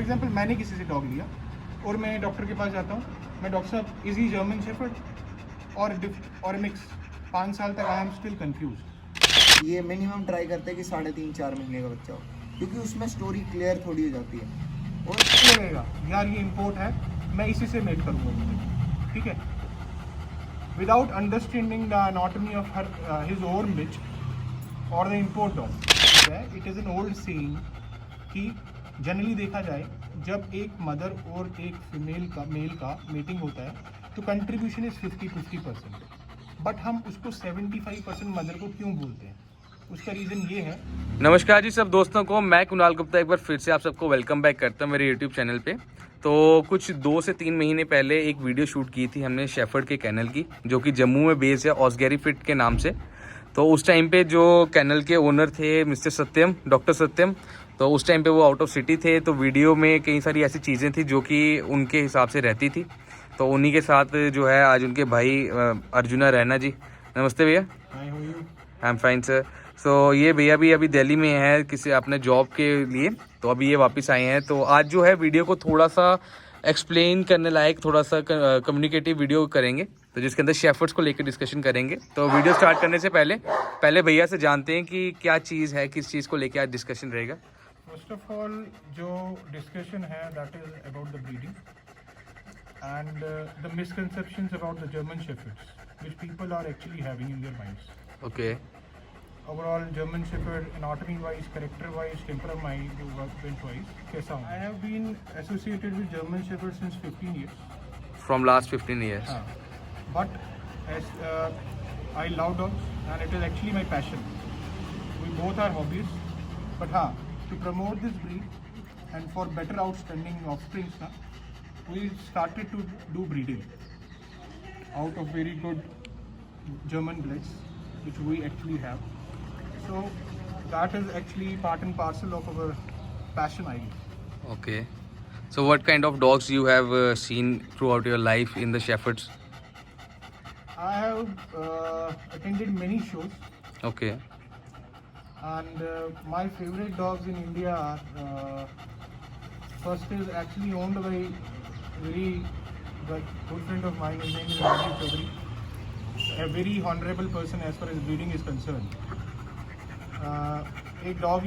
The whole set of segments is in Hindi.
फॉर एग्जांपल मैंने किसी से डॉग लिया और मैं डॉक्टर के पास जाता हूँ, मैं डॉक्टर साहब इज ही जर्मन शेफर्ड और मिक्स, 5 साल तक आई एम स्टिल कंफ्यूज। ये मिनिमम ट्राई करते हैं कि 3.5-4 महीने का बच्चा हो, क्योंकि उसमें स्टोरी क्लियर थोड़ी हो जाती है। और लगेगा यार ये इम्पोर्ट है, मैं इसी से मेक करूँगा, ठीक है, without understanding the anatomy of his own bitch और the import dog. It is an old saying कि जनरली देखा जाए जब एक मदर और एक मेल का मीटिंग होता है तो कंट्रीब्यूशन इज 50-50%, बट हम उसको 75% मदर को क्यों बोलते हैं? उसका रीज़न ये है। नमस्कार जी सब दोस्तों को, मैं कुणाल गुप्ता एक बार फिर से आप सबको वेलकम बैक करता हूँ मेरे यूट्यूब चैनल पे। तो कुछ 2 से 3 महीने पहले एक वीडियो शूट की थी हमने शेफर्ड के कैनल की, जो कि जम्मू में बेस है ऑसगैरी फिट के नाम से। तो उस टाइम पे जो कैनल के ओनर थे मिस्टर सत्यम, डॉक्टर सत्यम, तो उस टाइम पे वो आउट ऑफ सिटी थे। तो वीडियो में कई सारी ऐसी चीज़ें थी जो कि उनके हिसाब से रहती थी। तो उन्हीं के साथ जो है आज उनके भाई अर्जुना रैना जी, नमस्ते भैया। I am fine sir. So ये भैया भी अभी दिल्ली में है किसी अपने जॉब के लिए, तो अभी ये वापस आए हैं। तो आज जो है वीडियो को थोड़ा सा एक्सप्लेन करने लायक, थोड़ा सा कम्युनिकेटिव वीडियो करेंगे, तो जिसके अंदर शेफर्ड्स को लेकर डिस्कशन करेंगे। तो वीडियो स्टार्ट करने से पहले भैया से जानते हैं कि क्या चीज़ है, किस चीज़ को लेकर आज डिस्कशन रहेगा। फर्स्ट ऑफ ऑल जो डिस्कशन है that is about the breeding and the misconceptions about the German Shepherds which people are actually having in their minds. Okay. Overall German Shepherd anatomy wise, character wise, temperament wise kaisa hu? I have been associated with German Shepherd since 15 years. From last 15 years. But as I love dogs and it is actually my passion. We both are hobbies, but to promote this breed and for better outstanding offsprings we started to do breeding out of very good German bloods which we actually have. So that is actually part and parcel of our passion, I guess. Okay. So what kind of dogs you have seen throughout your life in the Shepherds? I have attended many shows. Okay. And my favorite dogs in India are first is actually owned by very good friend of mine. His name is Rajiv Chaudhary, a very honorable person as far as breeding is concerned. एक डॉग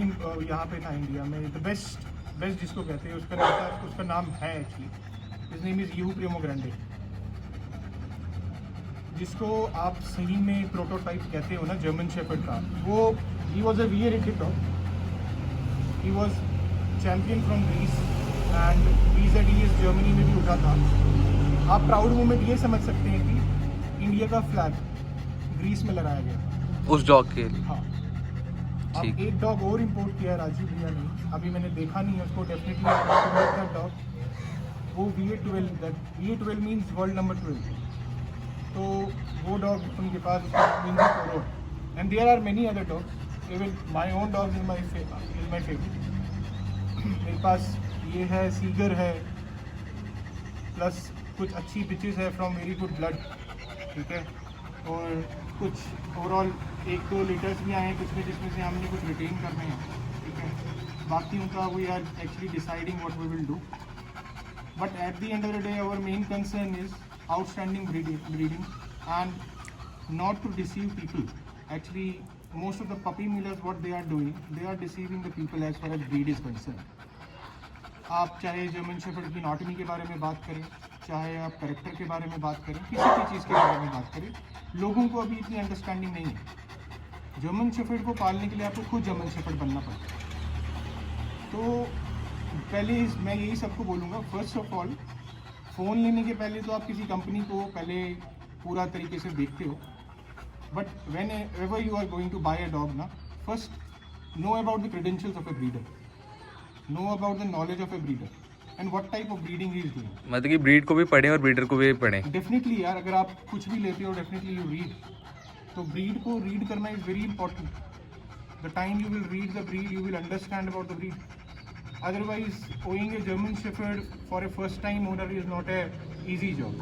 यहाँ पे था इंडिया में, द बेस्ट जिसको कहते हैं उसका नाम है actually, his name is you Primo Grande, जिसको आप सही में प्रोटोटाइप कहते हो ना जर्मन शेफर्ड का। वो he was a very rated dog, he was champion from Greece and BZES Germany में भी उठा था। आप प्राउड मोमेंट ये समझ सकते हैं कि इंडिया का फ्लैग ग्रीस में लहराया गया उस डॉग के लिए। हाँ। अब एक डॉग और इम्पोर्ट किया राजीव भैया ने, अभी मैंने देखा नहीं है उसको, डेफिनेटली डॉग वो VA12 मीन्स वर्ल्ड नंबर 12। तो वो डॉग उनके पास and there are many other dogs, even my own dog is my favourite. मेरे पास ये है, सीगर है, प्लस कुछ अच्छी पिचेस है फ्रॉम वेरी गुड ब्लड, ठीक है, और कुछ ओवरऑल 1-2 लीटर्स भी आए हैं कुछ में, जिसमें से हमने कुछ रिटेन करने हैं, ठीक है। बाकी उनका we are actually deciding what we will do, but at the end of the day our main concern is outstanding breeding and not to deceive people. Actually most of the puppy millers what they are doing, they are deceiving the people as far as breed is concerned. आप चाहे जर्मन शेफर्ड की एनाटॉमी के बारे में बात करें, चाहे आप कैरेक्टर के बारे में बात करें, किसी भी चीज़ के बारे में बात करें, लोगों को अभी इतनी अंडरस्टैंडिंग नहीं है। जर्मन शेफर्ड को पालने के लिए आपको खुद जर्मन शेफर्ड बनना पड़ता है। तो पहले मैं यही सबको बोलूँगा, फर्स्ट ऑफ ऑल फ़ोन लेने के पहले तो आप किसी कंपनी को पहले पूरा तरीके से देखते हो, but whenever you are going to buy a dog ना, first know about the credentials of a breeder, know about the knowledge of a breeder and what type of breeding he is doing. मतलब कि ब्रीड को भी पढ़ें और ब्रीडर को भी पढ़ें। डेफिनेटली यार, अगर आप कुछ भी लेते हो डेफिनेटली यू रीड, तो ब्रीड को रीड करना is very important. The time you will read the breed you will understand about the breed. Otherwise, owning a German Shepherd for a first-time owner is not a easy job.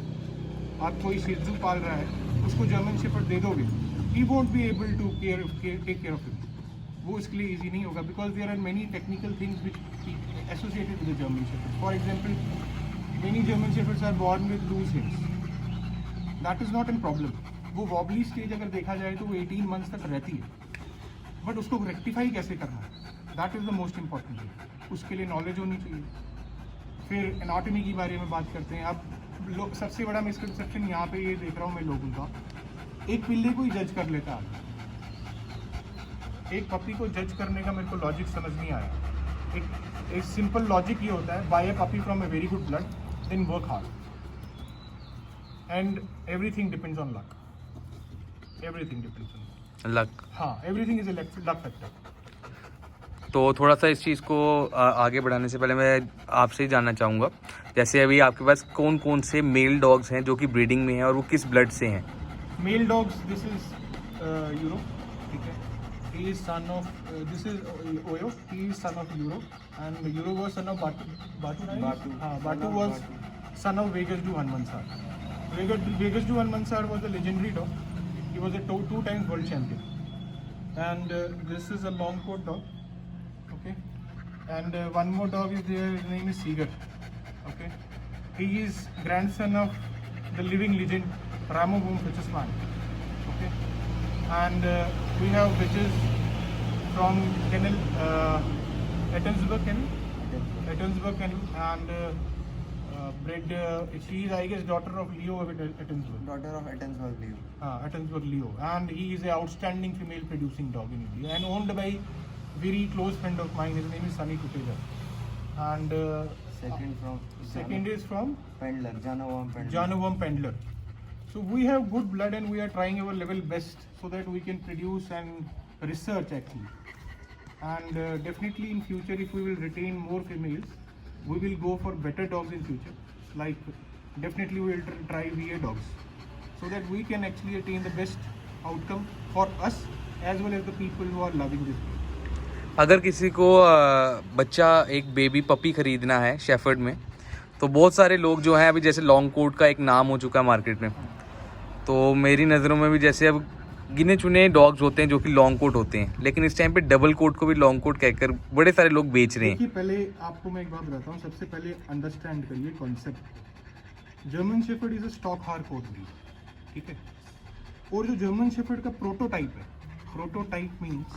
आप कोई शिज़ू पाल रहा है, उसको German Shepherd दे दोगे, he won't be able to take care of him. वो इसके लिए easy नहीं होगा, because there are many technical things which associated with the German Shepherd. For example, many German Shepherds are born with loose hips. That is not a problem. वो wobbly stage अगर देखा जाए तो वो 18 months तक रहती है, बट उसको रेक्टिफाई कैसे करना है, that is the most important thing. उसके लिए नॉलेज होनी चाहिए. फिर एनाटॉमी के बारे में बात करते हैं. अब सबसे बड़ा मिसकंसेप्शन यहाँ पे ये देख रहा हूँ मैं लोगों का, एक पिल्ले को ही जज कर लेता है. एक पपी को जज करने का मेरे को लॉजिक समझ नहीं आया. एक सिंपल लॉजिक ये होता है, buy a puppy from a very good blood, then work hard, and everything depends on luck. Everything depends on luck. हाँ, everything is a luck factor. तो थोड़ा सा इस चीज़ को आगे बढ़ाने से पहले मैं आपसे ही जानना चाहूँगा, जैसे अभी आपके पास कौन कौन से मेल डॉग्स हैं जो कि ब्रीडिंग में हैं और वो किस ब्लड से हैं? Male dogs, this is Euro, ठीक है. He is son of, this is Oyo, he is son of Euro, and Euro was son of Batu. हाँ, Batu was son of Vegas du Haut Mansard. Vegas du Haut Mansard was a legendary dog. He was a two times world champion, and this is a long coat dog, okay, and one more dog is there, his name is Seeger, okay. He is grandson of the living legend Ramo Boom Fitzgerald, okay, and we have bitches from kennel, Ettensburg kennel, and bred, she is, I guess, daughter of Leo Ettensburg. Daughter of Ettensburg Leo. Ettensburg Leo, and he is an outstanding female producing dog in India, and owned by very close friend of mine. His name is Sunny Kuteja, and second is from Pendler, Janovam Pendler. So we have good blood, and we are trying our level best so that we can produce and research actually, and definitely in future, if we will retain more females, we will go for better dogs in future. Like definitely we will try VA dogs, so that we can actually attain the best outcome for us as well as the people who are loving this breed. अगर किसी को बच्चा एक बेबी पपी खरीदना है शेफर्ड में, तो बहुत सारे लोग जो हैं अभी, जैसे लॉन्ग कोट का एक नाम हो चुका है मार्केट में, तो मेरी नज़रों में भी जैसे अब गिने चुने डॉग्स होते हैं जो कि लॉन्ग कोट होते हैं, लेकिन इस टाइम पे डबल कोट को भी लॉन्ग कोट कहकर बड़े सारे लोग बेच रहे हैं. देखिए, पहले आपको मैं एक बात बताता हूँ. सबसे पहले अंडरस्टैंड करिए concept. German shepherd is a stock hair coat breed, ठीक है. और जो जर्मन शेफर्ड का प्रोटोटाइप है, प्रोटोटाइप मीन्स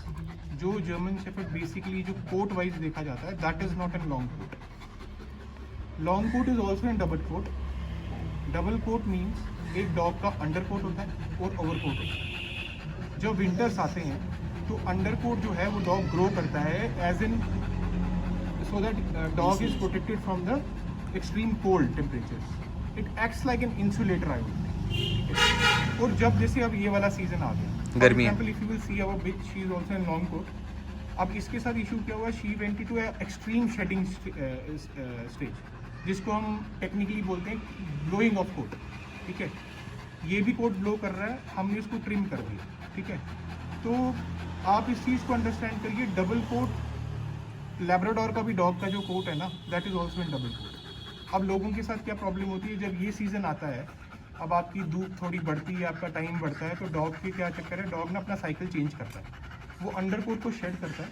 जो जर्मन शेफर्ड बेसिकली जो कोट वाइज देखा जाता है, that is not an long coat. Long coat is also an double coat. Double coat means एक डॉग का अंडर कोट होता है और ओवर कोट होता है. जब विंटर्स आते हैं तो अंडर कोट जो है वो डॉग ग्रो करता है, as in so that dog is protected from the extreme cold temperatures. It acts like an insulator, I would. और जब जैसे अब ये वाला सीजन आ गया, गर्मी, if you will see our bitch, she is also in long coat. अब इसके साथ इशू क्या हुआ, she went to extreme shedding stage, जिसको हम टेक्निकली बोलते हैं ब्लोइंग ऑफ कोट, ठीक है. ये भी कोट ब्लो कर रहा है, हमने इसको ट्रिम कर दिया, ठीक है. तो आप इस चीज़ को अंडरस्टैंड करिए. डबल कोट, लैब्राडोर का भी डॉग का जो कोट है ना, that is also in double coat. अब लोगों के साथ क्या प्रॉब्लम होती है, जब ये सीज़न आता है, अब आपकी धूप थोड़ी बढ़ती है, आपका टाइम बढ़ता है, तो डॉग की क्या चक्कर है, डॉग ना अपना साइकिल चेंज करता है. वो अंडर कोट को शेड करता है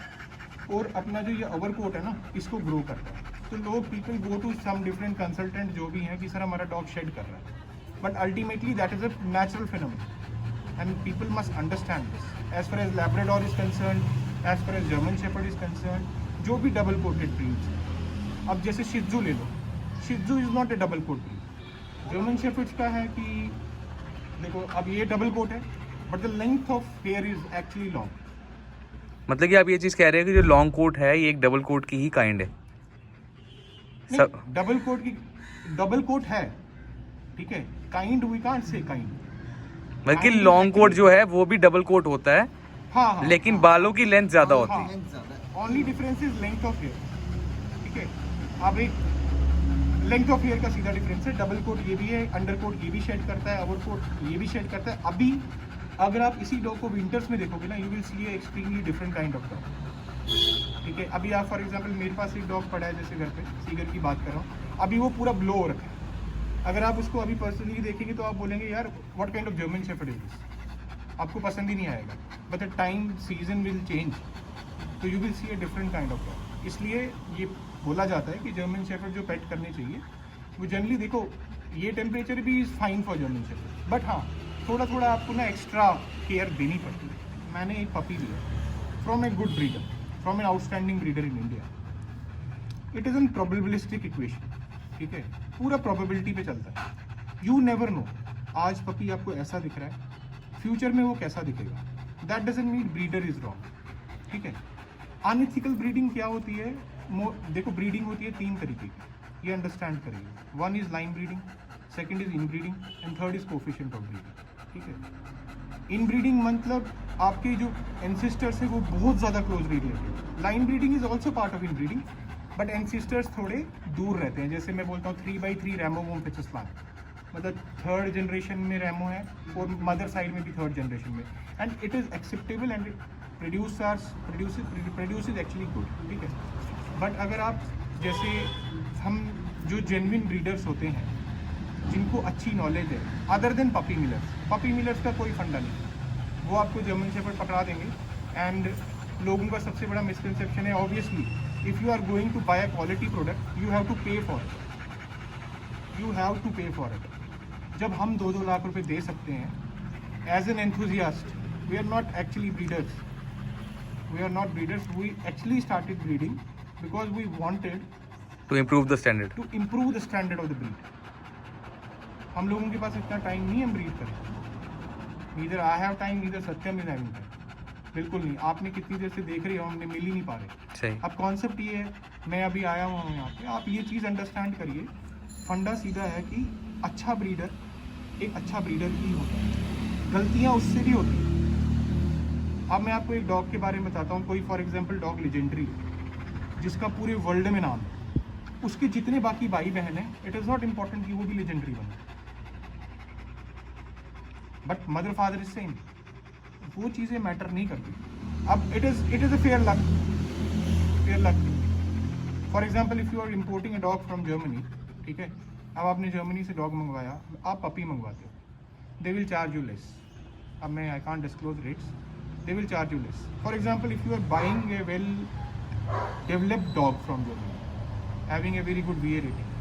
और अपना जो ये ओवर कोट है ना, इसको ग्रो करता है. तो लोग, people go to some different consultant जो भी हैं कि सर हमारा डॉग शेड कर रहा है, but ultimately that is a natural phenomenon. And people must understand this. As far as Labrador is concerned, as far as German Shepherd is concerned, जो भी डबल कोटेड ब्रीड्स. अब जैसे शित्जू ले लो, shih tzu is not a double coat breed. German shepherds का है कि देखो, अब ये डबल कोट है, but the length of hair is actually long. मतलब कि आप ये चीज़ कह रहे हैं कि जो लॉन्ग कोट है ये एक डबल कोट की ही काइंड है. सब डबल कोट है, ठीक है. Kind we can't say kind. बल्कि लॉन्ग कोट जो है वो भी डबल कोट होता है, हाँ, लेकिन बालों की लेंथ ज्यादा होती है. Only difference is length of hair, ठीक है. अब एक लेंथ ऑफ हेयर का सीधा डिफरेंस है. डबल कोट ये भी है, अंडर कोट ये भी शेड करता है, ओवर कोट ये भी शेड करता है. अभी अगर आप इसी डॉग को विंटर्स में देखोगे ना, you will see A extremely different kind of dog, ठीक है. अभी आप फॉर एग्जांपल, मेरे पास एक डॉग पड़ा है जैसे घर पे, सीगर की बात कर रहा हूँ, अभी वो पूरा ब्लो हो रखा है. अगर आप उसको अभी पर्सनली देखेंगे तो आप बोलेंगे यार what kind of German shepherd is this, आपको पसंद ही नहीं आएगा. But the time season will change, तो you will see a different kind of dog. इसलिए ये बोला जाता है कि जर्मन शेफर्ड जो पेट करने चाहिए वो जनरली देखो ये टेम्परेचर भी is fine for German shepherd, but हाँ थोड़ा थोड़ा आपको ना एक्स्ट्रा केयर देनी पड़ती है। मैंने एक पपी लिया from a good breeder, from an outstanding breeder in India. It is N probabilistic equation, ठीक है, पूरा प्रोबेबिलिटी पे चलता है। यू नेवर नो, आज पपी आपको ऐसा दिख रहा है, फ्यूचर में वो कैसा दिखेगा। That doesn't mean breeder is wrong, ठीक है। अनएथिकल ब्रीडिंग क्या होती है? देखो ब्रीडिंग होती है 3 तरीके की, ये अंडरस्टैंड करिए। 1 is line breeding, 2nd is in breeding and 3rd is coefficient of breeding, ठीक है। इन ब्रीडिंग मतलब आपके जो एंसेस्टर्स है वो बहुत ज़्यादा close related. Line breeding is also part of in breeding, but ancestors थोड़े दूर रहते हैं। जैसे मैं बोलता हूँ 3x3 रैमो वोम पिचस प्लांट, मतलब 3rd जनरेशन में रैमो है और मदर साइड में भी 3rd जनरेशन में, and it is acceptable and produce actually good, ठीक है। बट अगर आप जैसे हम जो जेन्युइन ब्रीडर्स होते हैं जिनको अच्छी नॉलेज है, अदर देन पपी मिलर्स का कोई फंडा नहीं, वो आपको जर्मन शेफर्ड पकड़ा देंगे। एंड लोगों का सबसे बड़ा मिसकंसेप्शन है, obviously if you are going to buy a quality product you have to pay for it, जब हम 2-2 लाख रुपए दे सकते हैं as an enthusiast. We are not actually breeders, we actually started breeding because we wanted to improve the standard of the breed. हम लोगों के पास इतना टाइम नहीं है ब्रीड करें, neither I have time neither Satyam is having time, बिल्कुल नहीं। आपने कितनी देर से देख रही हो, हमने मिल ही नहीं पा रहे। सही। अब कॉन्सेप्ट ये है, मैं अभी आया हूँ यहाँ पे, आप ये चीज़ अंडरस्टैंड करिए। फंडा सीधा है कि अच्छा ब्रीडर एक अच्छा ब्रीडर ही होता है, गलतियाँ उससे भी होती हैं। अब मैं आपको एक डॉग के बारे में बताता हूँ। कोई फॉर एग्जांपल डॉग लेजेंडरी जिसका पूरे वर्ल्ड में नाम है, उसके जितने बाकी भाई बहन हैं, इट इज़ नॉट इम्पॉर्टेंट कि वो भी लेजेंडरी बने, but mother father is same, वो चीज़ें मैटर नहीं करती। अब it is a fair luck. For example if you are importing a dog from Germany, ठीक है, अब आपने जर्मनी से डॉग मंगवाया, आप पपी मंगवाते हो, they will charge you less. अब मैं I can't disclose rates, they will charge you less. For example, if you are buying a well developed dog from Germany having a very good VA rating,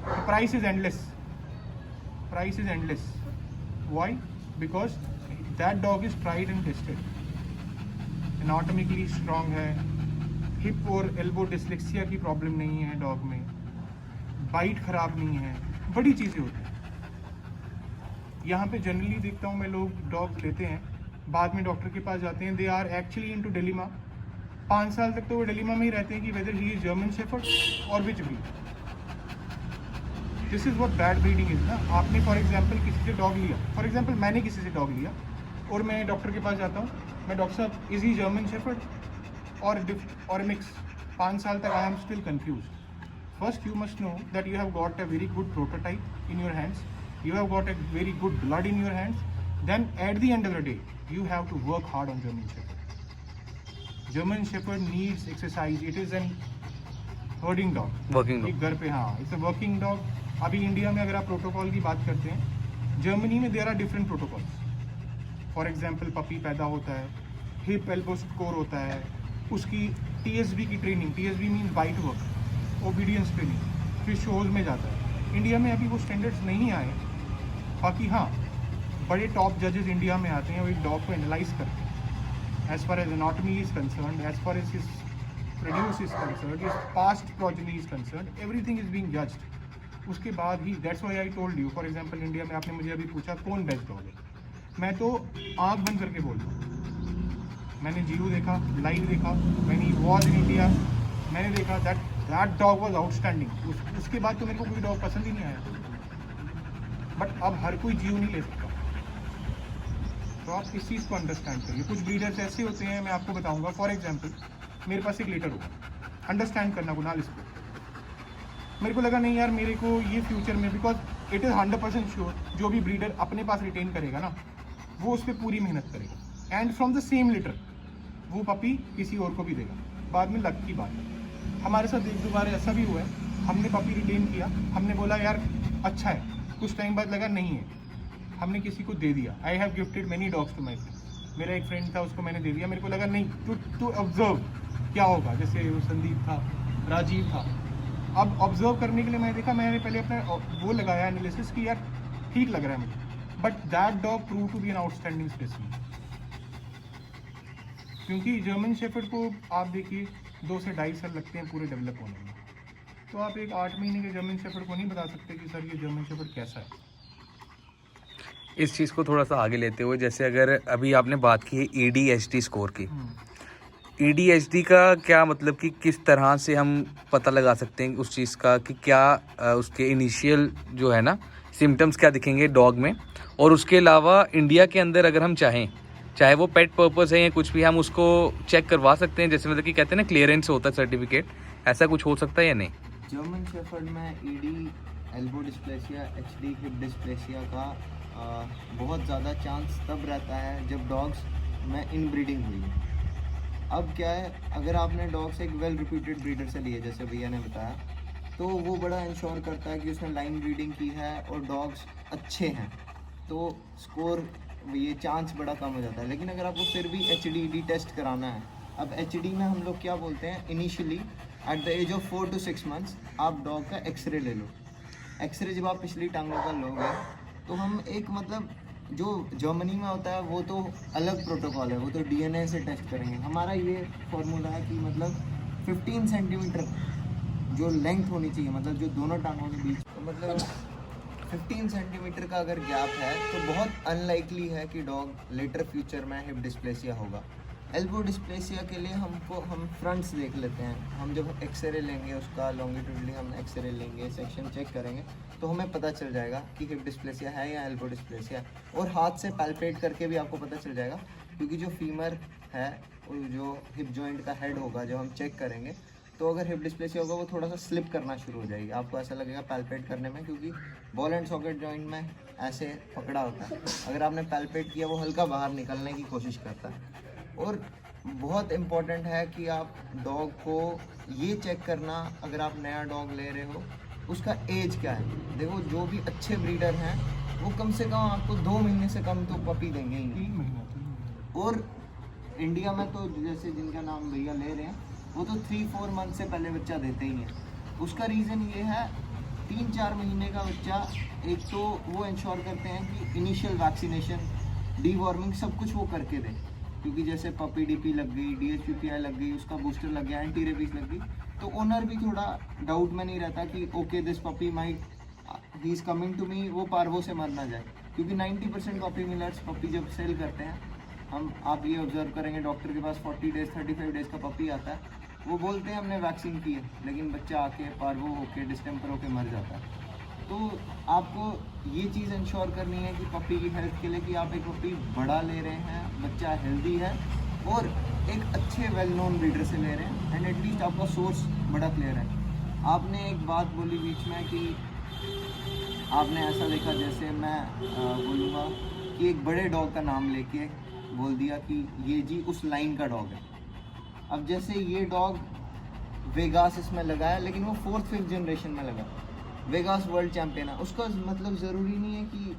the price is endless. Why? Because that dog is tried and tested, anatomically strong है, hip और elbow dyslexia की प्रॉब्लम नहीं है डॉग में, बाइट खराब नहीं है, बड़ी चीज़ें होती हैं। यहाँ पे जनरली देखता हूँ मैं, लोग डॉग लेते हैं, बाद में डॉक्टर के पास जाते हैं, they are actually into dilemma. 5 साल तक तो वो डिलेमा में ही रहते हैं कि whether he is German shepherd और which breed. This is what bad breeding is ना। आपने फॉर एग्जांपल किसी से डॉग लिया, फॉर एग्जांपल मैंने किसी से डॉग लिया और मैं डॉक्टर के पास जाता हूँ, मैं डॉक्टर साहब इज ही जर्मन शेफर्ड और मिक्स। 5 साल तक I am still confused. First you must know that you have got a very good prototype in your hands, you have got a very good blood in your hands, then at the end of the day you have to work hard on German Shepherd. German Shepherd needs exercise. It is an herding dog, working एक घर पे, हाँ, इट्स अ वर्किंग डॉग। अभी इंडिया में अगर आप प्रोटोकॉल की बात करते हैं, जर्मनी में there are different protocols. For example puppy पैदा होता है, हिप एल्बो स्कोर होता है, उसकी TSB की training, TSB means bite work, obedience training, फिर शोज में जाता है। इंडिया में अभी वो स्टैंडर्ड्स नहीं आए, बाकी हाँ बड़े टॉप जजेस इंडिया में आते हैं, वो एक डॉग को एनालाइज करते हैं, as far as anatomy is concern, as far as his produce is concern, his past progeny is concern, everything is being judged. उसके बाद ही, that's why I told you, for example India में आपने मुझे अभी पूछा कौन बेस्ट डॉग है, मैं तो आँख बंद करके बोलता हूँ। मैंने जियो देखा, लाइव देखा, मैंने वॉज इन इंडिया, मैंने देखा दैट डॉग वॉज आउटस्टैंडिंग। उसके बाद तो मेरे को कोई डॉग पसंद ही नहीं आया। बट अब हर कोई जियो नहीं ले सकता, तो आप इस चीज़ को अंडरस्टैंड करिए। कुछ ब्रीडर्स ऐसे होते हैं, मैं आपको बताऊंगा। फॉर एग्जांपल मेरे पास एक लीटर होगा, अंडरस्टैंड करना कुणाल इसको, मेरे को लगा नहीं यार मेरे को ये फ्यूचर में, बिकॉज इट इज़ 100% श्योर जो भी ब्रीडर अपने पास रिटेन करेगा ना, वो उस पर पूरी मेहनत करेगा, and from the same litre वो पपी किसी और को भी देगा। बाद में लक की बात है। हमारे साथ 1-2 बार ऐसा भी हुआ है, हमने पपी रिटेन किया, हमने बोला यार अच्छा है, कुछ टाइम बाद लगा नहीं है, हमने किसी को दे दिया। I have gifted many dogs to my friend. मेरा एक फ्रेंड था, उसको मैंने दे दिया, मेरे को लगा नहीं टू ऑब्जर्व क्या होगा। जैसे वो संदीप था, राजीव था। अब ऑब्जर्व करने के लिए मैंने देखा, मैंने पहले अपना वो लगाया एनालिसिस कि यार ठीक लग रहा है मुझे, but that dog prove to be an outstanding specimen. क्योंकि जर्मन शेफर्ड को आप देखिए 2 से 2.5 साल लगते हैं पूरे डेवलप होने में, तो आप एक 8 महीने के जर्मन शेफर्ड को नहीं बता सकते कि सर ये जर्मन शेफर्ड कैसा है। इस चीज़ को थोड़ा सा आगे लेते हुए, जैसे अगर अभी आपने बात की है ADHD स्कोर की, ADHD का क्या मतलब कि किस तरह से हम पता लगा सकते हैं उस चीज़ का कि क्या उसके इनिशियल जो है ना सिम्टम्स क्या दिखेंगे डॉग में, और उसके अलावा इंडिया के अंदर अगर हम चाहें, चाहे वो पेट पर्पस है या कुछ भी, हम उसको चेक करवा सकते हैं, जैसे मतलब कि कहते हैं ना क्लियरेंस होता है सर्टिफिकेट, ऐसा कुछ हो सकता है या नहीं? जर्मन शेफर्ड में ED, elbow dysplasia, HD hip dysplasia का बहुत ज़्यादा चांस तब रहता है जब डॉग्स में इनब्रीडिंग हुई है। अब क्या है, अगर आपने डॉग्स एक वेल रिप्यूटेड ब्रीडर से लिए, जैसे भैया ने बताया, तो वो बड़ा इंश्योर करता है कि उसने लाइन ब्रीडिंग की है और डॉग्स अच्छे हैं, तो स्कोर ये चांस बड़ा कम हो जाता है। लेकिन अगर आपको फिर भी HDED टेस्ट कराना है, अब HD में हम लोग क्या बोलते हैं, initially at the age of 4 to 6 months आप डॉग का एक्सरे ले लो। एक्सरे जब आप पिछली टांगों का लोगे तो हम एक मतलब जो जर्मनी में होता है वो तो अलग प्रोटोकॉल है, वो तो DNA से टेस्ट करेंगे। हमारा ये फॉर्मूला है कि मतलब 15 सेंटीमीटर जो लेंथ होनी चाहिए, मतलब जो दोनों टांगों के बीच, तो मतलब 15 सेंटीमीटर का अगर गैप है तो बहुत अनलाइकली है कि डॉग लेटर फ्यूचर में हिप डिस्प्लेसिया होगा। एल्बो डिस्प्लेसिया के लिए हम फ्रंट्स देख लेते हैं। हम जब एक्सरे लेंगे उसका लॉन्गिट्यूडली हम एक्सरे लेंगे, सेक्शन चेक करेंगे, तो हमें पता चल जाएगा कि हिप डिस्प्लेसिया है या एल्बो डिस्प्लेसिया है। और हाथ से पैल्पेट करके भी आपको पता चल जाएगा, क्योंकि जो फीमर है और जो हिप जॉइंट का हेड होगा जब हम चेक करेंगे, तो अगर हिप डिस्प्लेसिया होगा वो थोड़ा सा स्लिप करना शुरू हो जाएगी, आपको ऐसा लगेगा पैल्पेट करने में, क्योंकि बॉल एंड सॉकेट जॉइंट में ऐसे पकड़ा होता है। अगर आपने पैल्पेट किया वो हल्का बाहर निकलने की कोशिश करता है। और बहुत इम्पॉर्टेंट है कि आप डॉग को ये चेक करना, अगर आप नया डॉग ले रहे हो उसका एज क्या है। देखो जो भी अच्छे ब्रीडर हैं वो कम से कम आपको 2 महीने से कम तो पपी देंगे ही। 3 महीने। और इंडिया में तो जैसे जिनका नाम भैया ले रहे हैं वो तो 3-4 मंथ से पहले बच्चा देते ही हैं। उसका रीज़न ये है, 3-4 महीने का बच्चा, एक तो वो इंश्योर करते हैं कि इनिशियल वैक्सीनेशन, डीवॉर्मिंग सब कुछ वो करके दें, क्योंकि जैसे पपी DP लग गई, DHPPI लग गई, उसका बूस्टर लग गया, एंटी रेबीज लग गई, तो ओनर भी थोड़ा डाउट में नहीं रहता कि okay this puppy might he is coming to me, वो पार्वो से मर ना जाए। क्योंकि 90% पपी मिलर्स पपी जब सेल करते हैं, आप ये ऑब्जर्व करेंगे, डॉक्टर के पास 40 डेज 35 डेज का पपी आता है, वो बोलते हैं हमने वैक्सीन की है, लेकिन बच्चा आके पार्वो होके डिस्टेम्पर होके मर जाता है। तो आपको ये चीज़ इंश्योर करनी है कि पपी की हेल्थ के लिए कि आप एक पपी बड़ा ले रहे हैं, बच्चा हेल्दी है और एक अच्छे वेल नोन ब्रीडर से ले रहे हैं, एंड एटलीस्ट आपका सोर्स बड़ा क्लियर है। आपने एक बात बोली बीच में कि आपने ऐसा देखा, जैसे मैं बोलूँगा कि एक बड़े डॉग का नाम लेके बोल दिया कि ये जी उस लाइन का डॉग है। अब जैसे ये डॉग वेगास इसमें लगा है, लेकिन वो 4th-5th जनरेशन में लगा, वेगास वर्ल्ड चैम्पियन है, उसका मतलब ज़रूरी नहीं है कि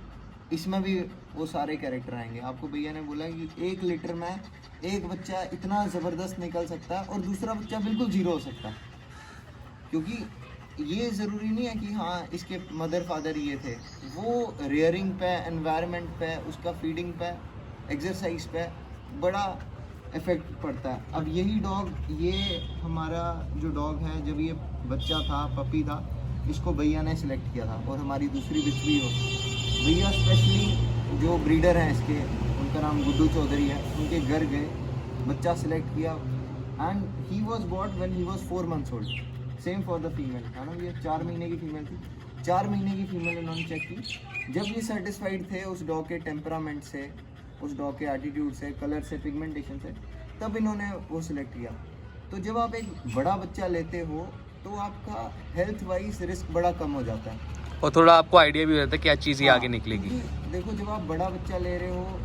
इसमें भी वो सारे कैरेक्टर आएंगे। आपको भैया ने बोला कि 1 लीटर में एक बच्चा इतना ज़बरदस्त निकल सकता है और दूसरा बच्चा बिल्कुल ज़ीरो हो सकता है, क्योंकि ये ज़रूरी नहीं है कि हाँ इसके मदर फादर ये थे, वो रेयरिंग पे, एनवायरनमेंट पे, उसका फीडिंग पे, एक्सरसाइज पे बड़ा इफ़ेक्ट पड़ता है। अब यही डॉग, ये हमारा जो डॉग है, जब ये बच्चा था, पपी था, इसको भैया ने सिलेक्ट किया था, और हमारी दूसरी बिचवी हो, भैया स्पेशली जो ब्रीडर हैं इसके, उनका नाम गुड्डू चौधरी है, उनके घर गए, बच्चा सिलेक्ट किया, and he was bought when he was 4 months old। Same for the female, है ना, ये 4 महीने की फीमेल थी। 4 महीने की फीमेल उन्होंने चेक की। जब ये सेटिस्फाइड थे उस डॉग के टेम्परामेंट से, उस डॉग के एटीट्यूड से, कलर से, पिगमेंटेशन से, तब इन्होंने वो सिलेक्ट किया। तो जब आप एक बड़ा बच्चा लेते हो तो आपका हेल्थ वाइज रिस्क बड़ा कम हो जाता है, और थोड़ा आपको आइडिया भी रहता है क्या चीज़ ये आगे निकलेगी। क्योंकि देखो जब आप बड़ा बच्चा ले रहे हो,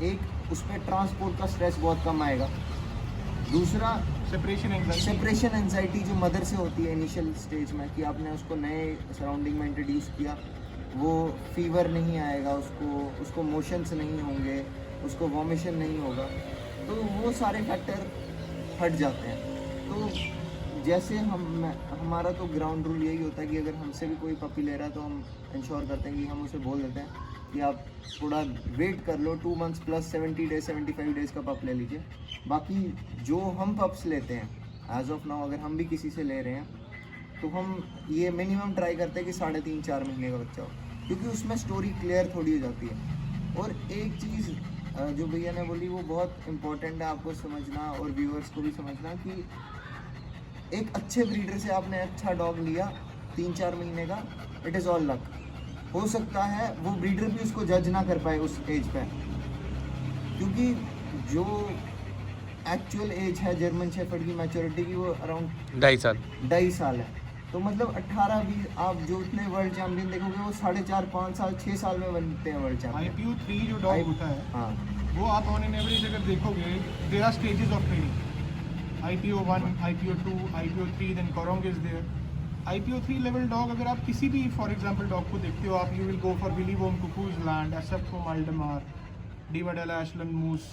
एक उस पर ट्रांसपोर्ट का स्ट्रेस बहुत कम आएगा, दूसरा सेपरेशन एंजाइटी जो मदर से होती है इनिशियल स्टेज में, कि आपने उसको नए सराउंडिंग में इंट्रोड्यूस किया, वो फीवर नहीं आएगा, उसको मोशंस नहीं होंगे, उसको वॉमिशन नहीं होगा, तो वो सारे फैक्टर हट जाते हैं। तो जैसे हमारा तो ग्राउंड रूल यही होता है कि अगर हमसे भी कोई पपी ले रहा है तो हम इंश्योर करते हैं कि हम उसे बोल देते हैं कि आप थोड़ा वेट कर लो, 2 मंथ्स प्लस 70 डेज 75 डेज़ का पप ले लीजिए। बाकी जो हम पप्स लेते हैं एज ऑफ नाउ, अगर हम भी किसी से ले रहे हैं तो हम ये मिनिमम ट्राई करते हैं कि 3.5-4 महीने का बच्चा हो, क्योंकि उसमें स्टोरी क्लियर थोड़ी हो जाती है। और एक चीज़ जो भैया ने बोली वो बहुत इम्पोर्टेंट है आपको समझना और व्यूअर्स को भी समझना कि एक अच्छे ब्रीडर से आपने अच्छा डॉग लिया 3-4 महीने का, इट इज़ ऑल लक। हो सकता है वो ब्रीडर भी उसको जज ना कर पाए उस एज पे, क्योंकि जो एक्चुअल एज है जर्मन शेफर्ड की मैच्योरिटी की वो अराउंड 2.5 साल है। तो मतलब 18-20 आप जो इतने वर्ल्ड चैंपियन देखोगे वो 4.5-5 साल 6 साल में बनते हैं वर्ल्ड चैंपियन। IPO 3 जो डॉग होता है, हाँ, वो आप ऑन एन एवरेज अगर देखोगे, there are stages of training. IPO 1, IPO 2, IPO 3, then koerung is there. IPO 3 level dog अगर आप किसी भी फॉर एग्जांपल डॉग को देखते हो, आप you will go for Willy vom Kuckucksland, except from Aldamar, Devadella Ashlan Moos,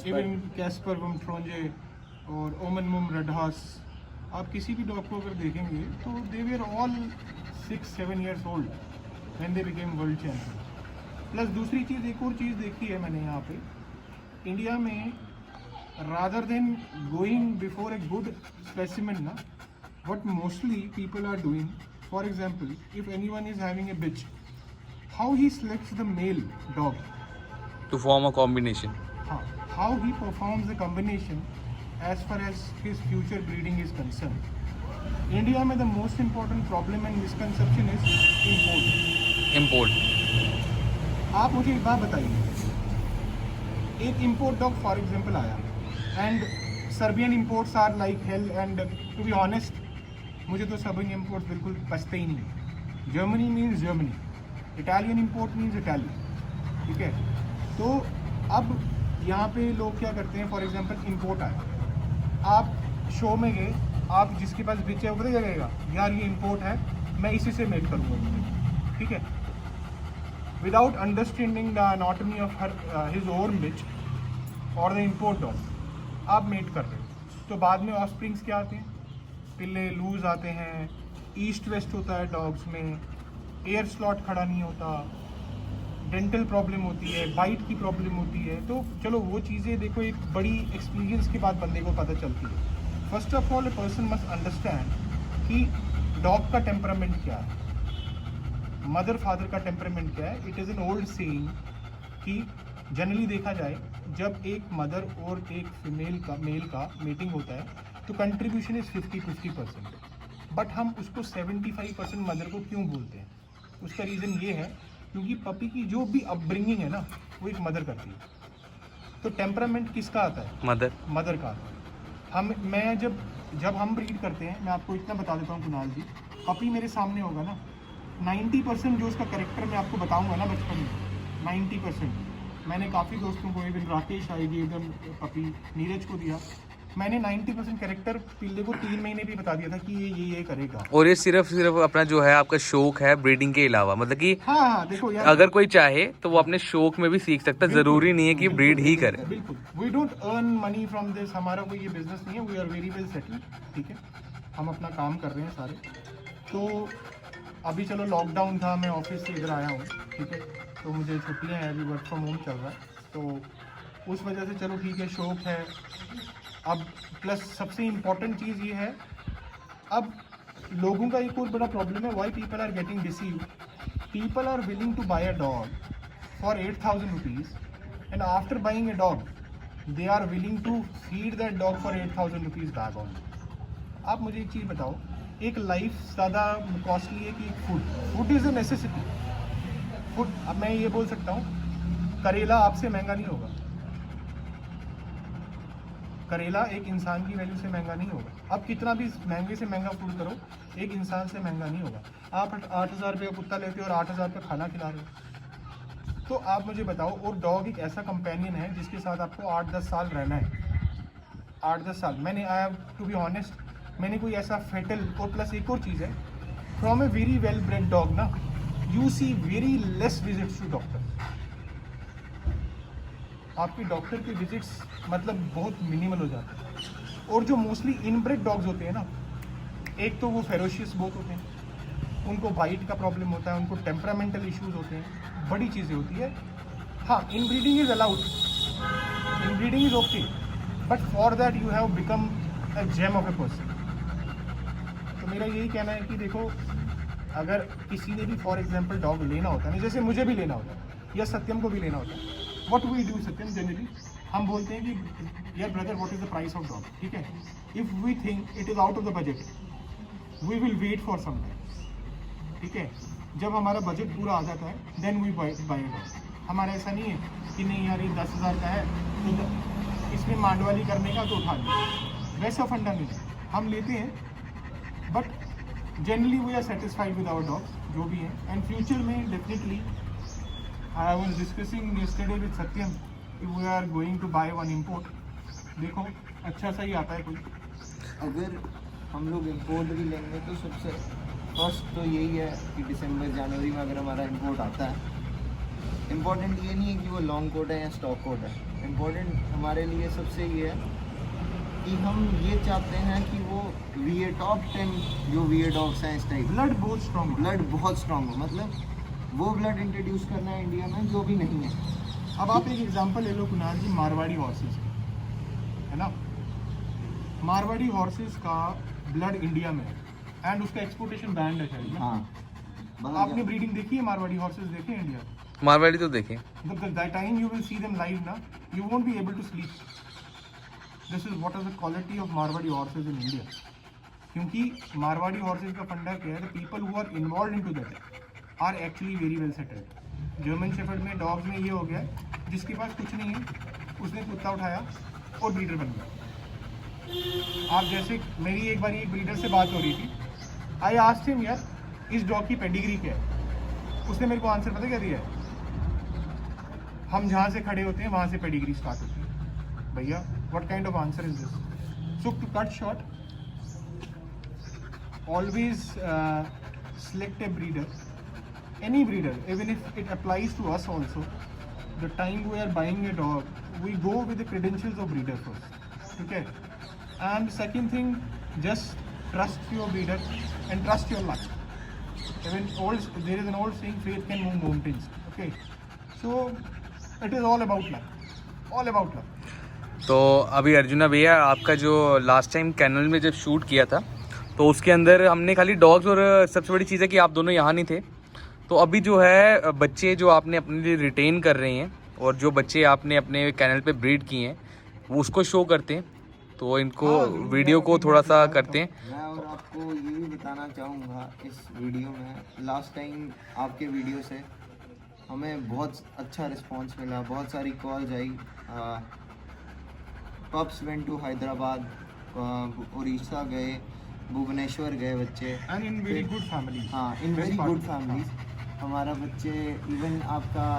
even Casper vom Tronje और ओमन मुम रेडहास। आप किसी भी डॉग को अगर देखेंगे तो they were all 6-7 years old when they became world champion. Plus दूसरी चीज़, एक और चीज़ देखी है मैंने यहाँ पे इंडिया में, rather than going before a good specimen na, what mostly people are doing, for example, if anyone is having a bitch, how he selects the male dog, to form a combination. how he performs the combination as far as his future breeding is concerned. India में the most important problem and misconception is import. आप मुझे एक बात बताइए, एक import dog for example आया and Serbian imports are like hell, and to be honest मुझे तो Serbian imports बिल्कुल पसते ही नहीं। Germany means Germany, Italian import means Italy, ठीक है। तो अब यहाँ पे लोग क्या करते हैं, फॉर एग्जांपल इंपोर्ट आया, आप शो में गए, आप जिसके पास बिच है वो पता लगेगा यार ये इंपोर्ट है, मैं इसी से मेट करूँगा, ठीक है, without understanding the anatomy of his own bitch और द इंपोर्ट डॉग आप मेट कर रहे हो। तो बाद में ऑफस्प्रिंग्स क्या आते हैं, पिल्ले लूज आते हैं, ईस्ट वेस्ट होता है डॉग्स में, एयर स्लॉट खड़ा नहीं होता, डेंटल प्रॉब्लम होती है, बाइट की प्रॉब्लम होती है। तो चलो वो चीज़ें देखो एक बड़ी एक्सपीरियंस के बाद बंदे को पता चलती है। First of all a person must understand कि डॉग का टेम्परामेंट क्या है, मदर फादर का टेम्परामेंट क्या है। It is an old saying कि जनरली देखा जाए जब एक मदर और एक फीमेल का मेल का मीटिंग होता है तो कंट्रीब्यूशन इज़ 50-50%, बट हम उसको 75% मदर को क्यों बोलते हैं, उसका रीज़न ये है क्योंकि पपी की जो भी अपब्रिंगिंग है ना वो एक मदर करती है। तो टेम्परामेंट किसका आता है, मदर का आता है। मैं जब हम ब्रीड करते हैं, मैं आपको इतना बता देता हूँ कुणाल जी, पपी मेरे सामने होगा ना, 90% जो उसका कैरेक्टर मैं आपको बताऊँगा ना बचपन में, 90% मैंने काफ़ी दोस्तों को, इवन राकेश आई गई एकदम पपी, नीरज को दिया, मैंने 90% कैरेक्टर पिल्ले को 3 महीने भी बता दिया था कि ये करेगा। और ये सिर्फ अपना जो है आपका शौक है ब्रीडिंग के अलावा, मतलब कि हाँ देखो यार, अगर कोई चाहे तो वो अपने शौक में भी सीख सकता है, जरूरी नहीं है कि ब्रीड ही करे। बिल्कुल, we don't earn money from this, हमारा कोई ये बिजनेस नहीं है, we are very well settled, ठीक है, हम अपना काम कर रहे हैं सारे। तो अभी चलो लॉकडाउन था, मैं ऑफिस से इधर आया हूँ, ठीक है, तो मुझे छुट्टियाँ हैं, अभी वर्क फ्रॉम होम चल रहा है, तो उस वजह से चलो ठीक है, शौक है। अब प्लस सबसे इम्पॉर्टेंट चीज़ ये है, अब लोगों का एक और बड़ा प्रॉब्लम है, why people are getting deceived, people are willing to buy a dog for 8,000 rupees and after buying a dog they are willing to feed that dog for 8,000 rupees bag on. आप मुझे एक चीज़ बताओ, एक लाइफ ज़्यादा कॉस्टली है कि food is a necessity. Food, अब मैं ये बोल सकता हूँ करेला आपसे महंगा नहीं होगा, करेला एक इंसान की वैल्यू से महंगा नहीं होगा। अब कितना भी महंगे से महंगा फूड करो, एक इंसान से महंगा नहीं होगा। आप 8,000 रुपये का कुत्ता लेते हो और 8,000 रुपये खाना खिला रहे हो, तो आप मुझे बताओ। और डॉग एक ऐसा कंपेनियन है जिसके साथ आपको 8-10 साल रहना है, 8-10 साल। मैंने I have to be honest, मैंने कोई ऐसा फेटल, और प्लस एक और चीज़ है, from a very well bred dog ना you see very less visits to doctor. आपके डॉक्टर के विजिट्स मतलब बहुत मिनिमल हो जाते हैं। और जो मोस्टली इनब्रेड डॉग्स होते हैं ना, एक तो वो फेरोशियस बहुत होते हैं, उनको बाइट का प्रॉब्लम होता है, उनको टेम्परामेंटल इश्यूज होते हैं, बड़ी चीज़ें होती है। हाँ, inbreeding is allowed, inbreeding is okay, but for that you have become a gem of a person. तो मेरा यही कहना है कि देखो, अगर किसी ने भी फॉर एग्जांपल डॉग लेना होता है ना, जैसे मुझे भी लेना होता है या सत्यम को भी लेना होता है, what we do Satyam generally, हम बोलते हैं कि यार brother what is the price of dog, ठीक है, if we think it is out of the budget we will wait for some time, ठीक है। जब हमारा बजट पूरा आ जाता है देन वी बाय डॉग। हमारा ऐसा नहीं है कि नहीं यार ये 10,000 का है तो इसमें मांडवाली करने का तो उठा लिया, वैसा फंडा नहीं है, हम लेते हैं but generally we are satisfied with our dog जो भी है। एंड फ्यूचर में definitely I was discussing yesterday with Satyam कि we are going to buy one import, देखो अच्छा सा ही आता है कोई। अगर हम लोग इम्पोर्ट भी लेंगे तो सबसे फर्स्ट तो यही है कि दिसंबर जनवरी में अगर हमारा इम्पोर्ट आता है, इम्पोर्टेंट ये नहीं है कि वो लॉन्ग कोट है या स्टॉक कोट है, इम्पोर्टेंट हमारे लिए सबसे ये है कि हम ये चाहते हैं कि वो VA टॉप 10 जो VA डॉग्स हैं इस टाइप, ब्लड बहुत स्ट्रॉन्ग, ब्लड बहुत स्ट्रॉन्ग हो, मतलब वो ब्लड इंट्रोड्यूस करना है इंडिया में जो भी नहीं है। अब आप एक एग्जांपल ले लो कुणाल जी, मारवाड़ी हॉर्सेस है ना, मारवाड़ी हॉर्सेस का ब्लड इंडिया में है एंड उसका एक्सपोर्टेशन बैंड है शायद ना? हाँ, आपने ब्रीडिंग देखी है मारवाड़ी हॉर्सेस, देखे हैं इंडिया? मारवाड़ी तो देखें, the time you will see them live ना, you won't be able to sleep. This is what is the quality of Marwari horses in India. क्योंकि मारवाड़ी हॉर्सेस का फंडा क्या है, the people who are involve into that are actually very well settled. German shepherd में डॉग्स में ये हो गया जिसके पास कुछ नहीं है उसने कुत्ता उठाया और ब्रीडर बन गया। आप जैसे मेरी एक बार एक ब्रीडर से बात हो रही थी, आई आस्क्ड हिम यार इस डॉग की पेडिग्री क्या है, उसने मेरे को आंसर पता क्या दिया है, हम जहाँ से खड़े होते हैं वहाँ से पेडिग्री स्टार्ट होती है। भैया what kind of answer is this? So to cut short, always select a breeder, any breeder, even if it applies to us also. The time we are buying a dog, we go with the credentials of breeder first, okay? And second thing, just trust your breeder and trust your luck. Even there is an old saying, faith can move mountains, okay? So it is all about luck, all about luck. तो अभी अर्जुना भैया आपका जो लास्ट टाइम कैनल में जब शूट किया था तो उसके अंदर हमने खाली डॉग्स और सबसे बड़ी चीज़ है कि आप दोनों यहाँ नहीं थे, तो अभी जो है बच्चे जो आपने अपने लिए रिटेन कर रहे हैं और जो बच्चे आपने अपने कैनल पे ब्रीड किए हैं वो उसको शो करते हैं, तो इनको वीडियो को थोड़ा सा करते हैं। मैं और आपको ये भी बताना चाहूँगा इस वीडियो में, लास्ट टाइम आपके वीडियो से हमें बहुत अच्छा रिस्पांस मिला, बहुत सारी कॉल्स आई, pups went to Hyderabad, Orissa गए, भुवनेश्वर गए बच्चे, And in very good families. हाँ, इन वेरी गुड फैमिलीज हमारा बच्चे, इवन आपका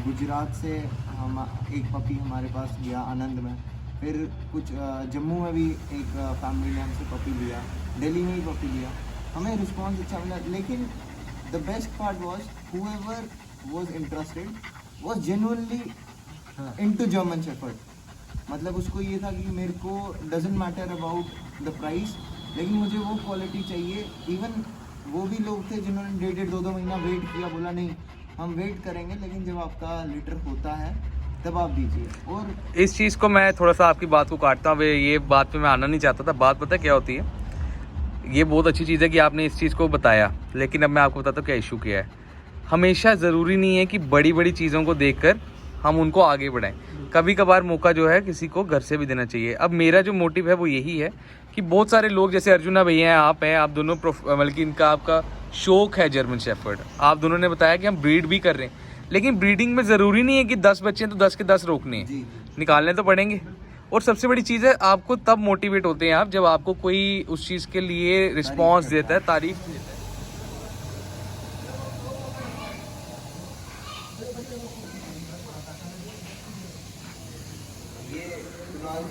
गुजरात से हम एक पपी हमारे पास गया आनंद में, फिर कुछ जम्मू में भी एक फैमिली ने हमसे पपी लिया, दिल्ली में भी पपी लिया, हमें रिस्पांस अच्छा मिला। लेकिन the best part was whoever was interested was genuinely into German shepherd, मतलब उसको ये था कि मेरे को doesn't matter about the price, लेकिन मुझे वो क्वालिटी चाहिए। इवन वो भी लोग थे जिन्होंने 1.5-2 महीना वेट किया, बोला नहीं हम वेट करेंगे, लेकिन जब आपका लीटर होता है तब आप दीजिए। और इस चीज़ को मैं थोड़ा सा आपकी बात को काटता हूँ, ये बात पे मैं आना नहीं चाहता था। बात पता क्या होती है, ये बहुत अच्छी चीज़ है कि आपने इस चीज़ को बताया, लेकिन अब मैं आपको बताता हूँ क्या इशू क्या है। हमेशा ज़रूरी नहीं है कि बड़ी बड़ी चीज़ों को देखकर हम उनको आगे बढ़ाएं, कभी कभार मौका जो है किसी को घर से भी देना चाहिए। अब मेरा जो मोटिव है वो यही है कि बहुत सारे लोग जैसे अर्जुना भैया हैं, आप हैं, आप दोनों बल्कि इनका आपका शौक है जर्मन शेफर्ड, आप दोनों ने बताया कि हम ब्रीड भी कर रहे हैं, लेकिन ब्रीडिंग में ज़रूरी नहीं है कि 10 बच्चे हैं तो 10 के 10 रोकने हैं, निकालने तो पड़ेंगे। और सबसे बड़ी चीज़ है, आपको तब मोटिवेट होते हैं आप जब आपको कोई उस चीज़ के लिए रिस्पॉन्स देता है, तारीफ देता है।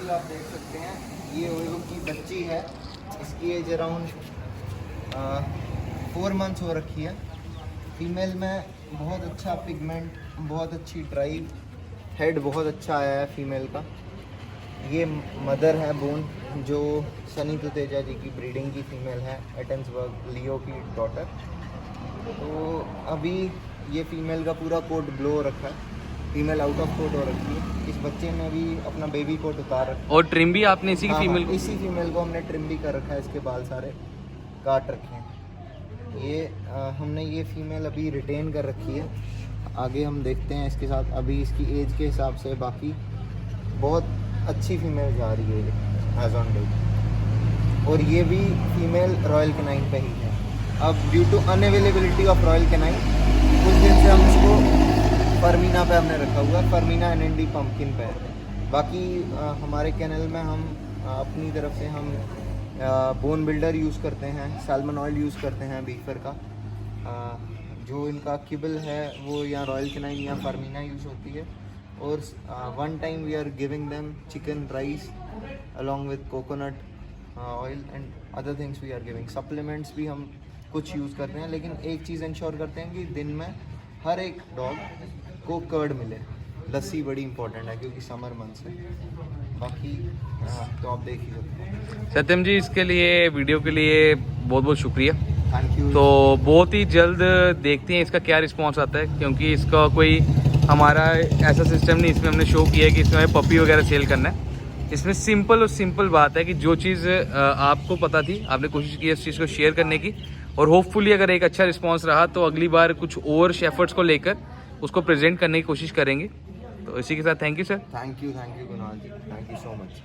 आप देख सकते हैं ये ओयो की बच्ची है, इसकी एज अराउंड 4 मंथ्स हो रखी है। फीमेल में बहुत अच्छा पिगमेंट, बहुत अच्छी ड्राइव, हेड बहुत अच्छा आया है फीमेल का। ये मदर है बोन, जो सनी तुतेजा जी की ब्रीडिंग की फीमेल है, एटन्सबर्ग लियो की डॉटर। तो अभी ये फीमेल का पूरा कोट ब्लो हो रखा है, फीमेल आउट ऑफ कोट हो रखी है। इस बच्चे ने भी अपना बेबी कोट उतार रखा है। और ट्रिम भी आपने इसी की हाँ, फीमेल हाँ, इसी फीमेल को हमने ट्रिम भी कर रखा है, इसके बाल सारे काट रखे हैं। ये हमने ये फीमेल अभी रिटेन कर रखी है। आगे हम देखते हैं इसके साथ, अभी इसकी एज के हिसाब से बाकी बहुत अच्छी फीमेल जा रही है एज ऑन डेट। और ये भी फीमेल रॉयल कैनाइन पे ही है। अब due to unavailability of royal canin कुछ दिन से हम इसको फर्मीना पे हमने रखा हुआ है, फर्मीना एनएनडी पंपकिन पे है। बाकी हमारे कैनल में हम अपनी तरफ से हम बोन बिल्डर यूज़ करते हैं, सैल्मन ऑयल यूज़ करते हैं बीफर का। जो इनका किबल है वो या रॉयल कैनाइन या फर्मीना यूज़ होती है। और one time we are giving them chicken rice along with coconut oil and other things we are giving. Supplements भी हम कुछ यूज़ करते हैं, लेकिन एक चीज़ इंश्योर करते हैं कि दिन में हर एक डॉग को कर्ड मिले। लस्सी बड़ी इंपॉर्टेंट है क्योंकि समर मंथ्स है। बाकी तो आप देख ही सकते हैं। सत्यम जी, इसके लिए वीडियो के लिए बहुत बहुत शुक्रिया। Thank you. तो बहुत ही जल्द देखते हैं इसका क्या रिस्पांस आता है, क्योंकि इसका कोई हमारा ऐसा सिस्टम नहीं इसमें हमने शो किया है कि इसमें पपी वगैरह सेल करना है। इसमें सिंपल और सिंपल बात है कि जो चीज़ आपको पता थी आपने कोशिश की इस चीज़ को शेयर करने की, और होपफुली अगर एक अच्छा रिस्पांस रहा तो अगली बार कुछ और शेफर्ड्स को लेकर उसको प्रेजेंट करने की कोशिश करेंगे। तो इसी के साथ thank you sir. Thank you Kunal ji, thank you so much.